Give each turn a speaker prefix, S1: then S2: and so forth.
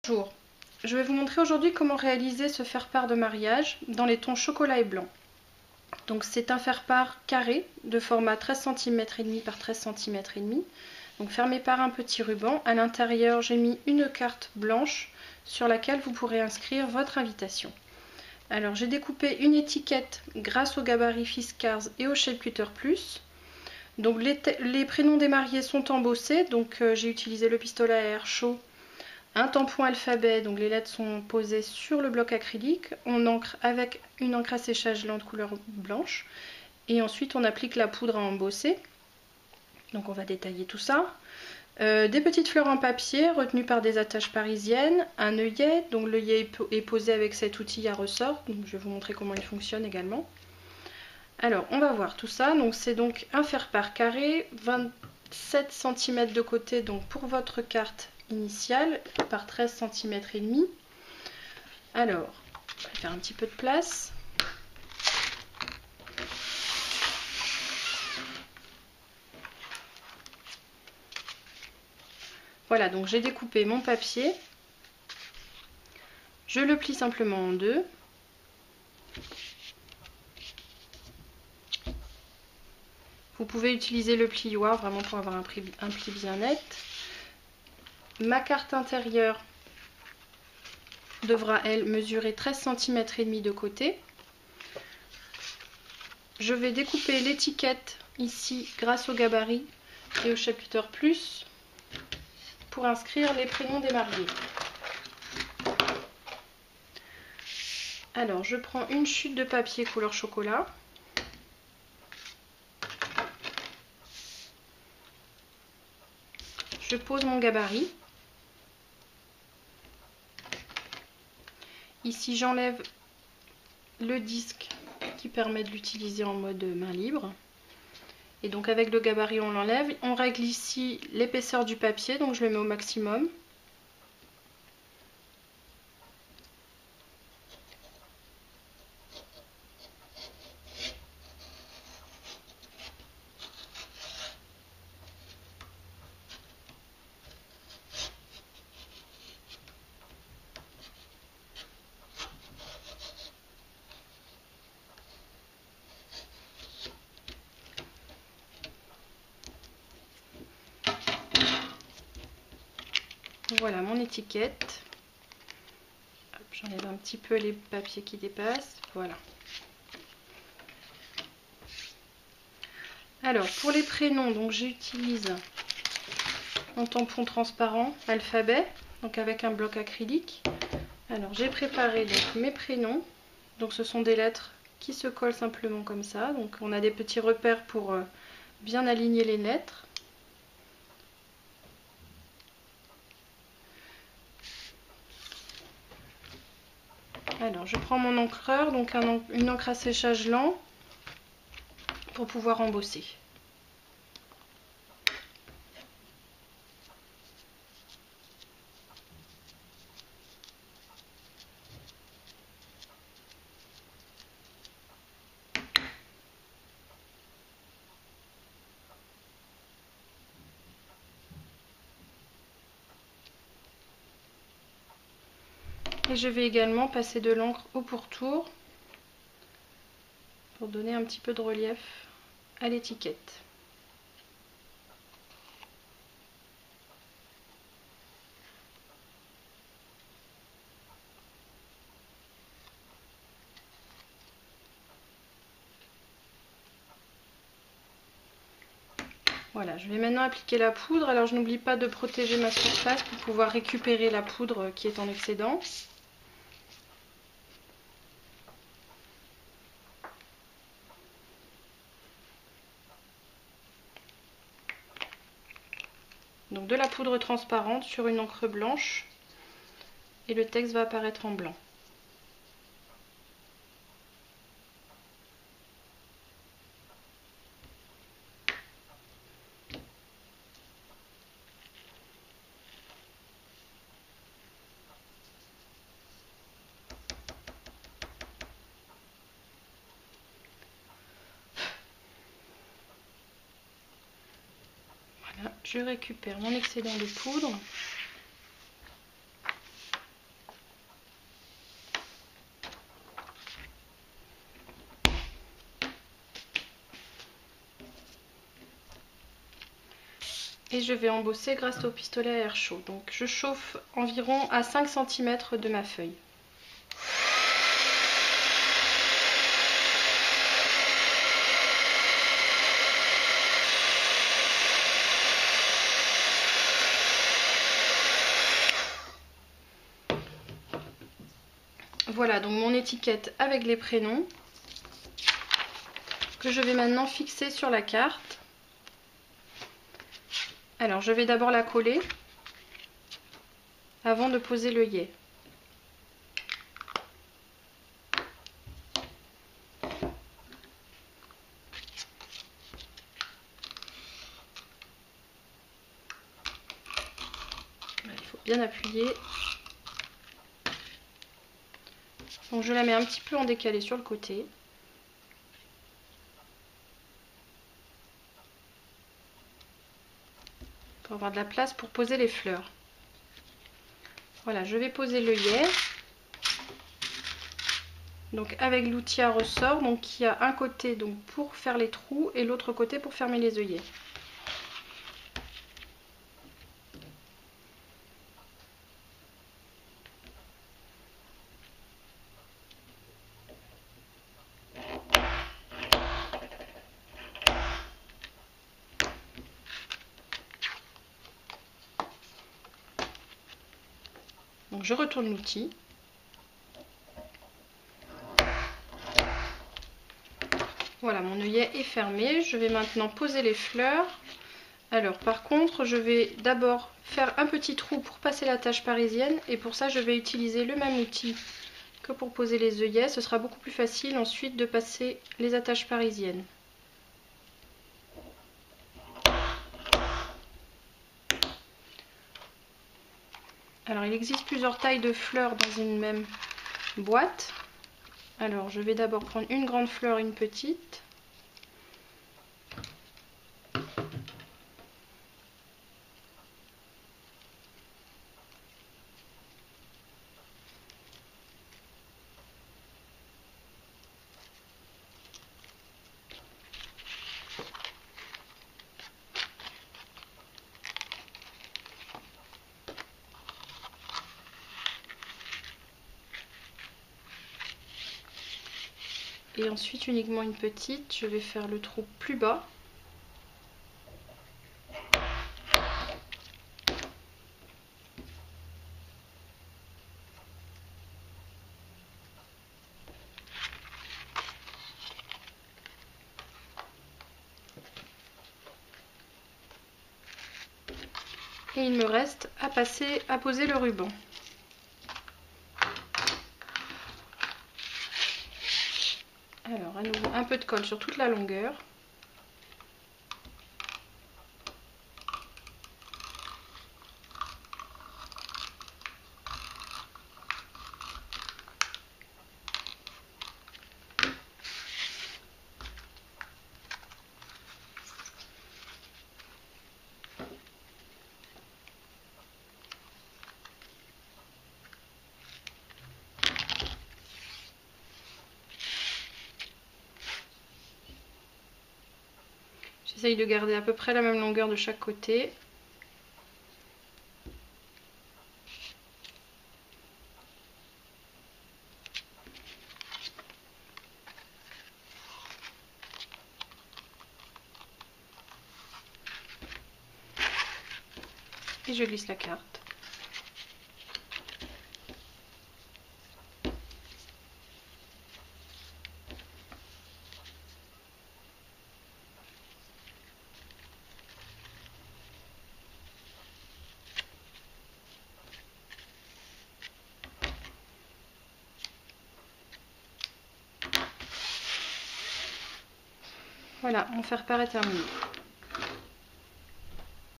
S1: Bonjour, je vais vous montrer aujourd'hui comment réaliser ce faire-part de mariage dans les tons chocolat et blanc. Donc c'est un faire-part carré de format 13 cm et demi par 13 cm et demi. Donc fermé par un petit ruban. À l'intérieur, j'ai mis une carte blanche sur laquelle vous pourrez inscrire votre invitation. Alors j'ai découpé une étiquette grâce au gabarit Fiskars et au Shape Cutter Plus. Donc les prénoms des mariés sont embossés, donc j'ai utilisé le pistolet à air chaud, un tampon alphabet, donc les lettres sont posées sur le bloc acrylique, on encre avec une encre à séchage lente couleur blanche, et ensuite on applique la poudre à embosser. Donc on va détailler tout ça. Des petites fleurs en papier retenues par des attaches parisiennes, un œillet, donc l'œillet est posé avec cet outil à ressort, donc je vais vous montrer comment il fonctionne également. Alors on va voir tout ça, donc c'est donc un faire-part carré, 27 cm de côté donc pour votre carte initiale par 13 cm et demi. Alors, je vais faire un petit peu de place. Voilà, donc j'ai découpé mon papier. Je le plie simplement en deux. Vous pouvez utiliser le plioir vraiment pour avoir un pli bien net. Ma carte intérieure devra, elle, mesurer 13 cm et demi de côté. Je vais découper l'étiquette ici grâce au gabarit et au Shape Cutter Plus pour inscrire les prénoms des mariés. Alors, je prends une chute de papier couleur chocolat. Je pose mon gabarit. Ici, j'enlève le disque qui permet de l'utiliser en mode main libre. Et donc avec le gabarit, on l'enlève. On règle ici l'épaisseur du papier, donc je le mets au maximum. Voilà mon étiquette. J'enlève un petit peu les papiers qui dépassent. Voilà. Alors pour les prénoms, donc j'utilise mon tampon transparent alphabet, donc avec un bloc acrylique. Alors j'ai préparé donc mes prénoms. Donc ce sont des lettres qui se collent simplement comme ça. Donc on a des petits repères pour bien aligner les lettres. Alors je prends mon encreur, donc une encre à séchage lent pour pouvoir embosser. Et je vais également passer de l'encre au pourtour pour donner un petit peu de relief à l'étiquette. Voilà, je vais maintenant appliquer la poudre. Alors je n'oublie pas de protéger ma surface pour pouvoir récupérer la poudre qui est en excédent. Donc de la poudre transparente sur une encre blanche et le texte va apparaître en blanc. Voilà, je récupère mon excédent de poudre. et je vais embosser grâce au pistolet à air chaud. Donc je chauffe environ à 5 cm de ma feuille. Voilà donc mon étiquette avec les prénoms que je vais maintenant fixer sur la carte. Alors je vais d'abord la coller avant de poser l'œillet. Il faut bien appuyer. Donc je la mets un petit peu en décalé sur le côté. Pour avoir de la place pour poser les fleurs. Voilà, je vais poser l'œillet. Donc avec l'outil à ressort, donc qui a un côté donc pour faire les trous et l'autre côté pour fermer les œillets. Donc je retourne l'outil. Voilà, mon œillet est fermé. Je vais maintenant poser les fleurs. Alors par contre, je vais d'abord faire un petit trou pour passer la tache parisienne. Et pour ça, je vais utiliser le même outil que pour poser les œillets. Ce sera beaucoup plus facile ensuite de passer les attaches parisiennes. Alors il existe plusieurs tailles de fleurs dans une même boîte. Alors je vais d'abord prendre une grande fleur et une petite. Et ensuite uniquement une petite, je vais faire le trou plus bas. Et il me reste à poser le ruban. Alors à nouveau un peu de colle sur toute la longueur. J'essaye de garder à peu près la même longueur de chaque côté. Et je glisse la carte. Voilà, mon faire-part est terminé.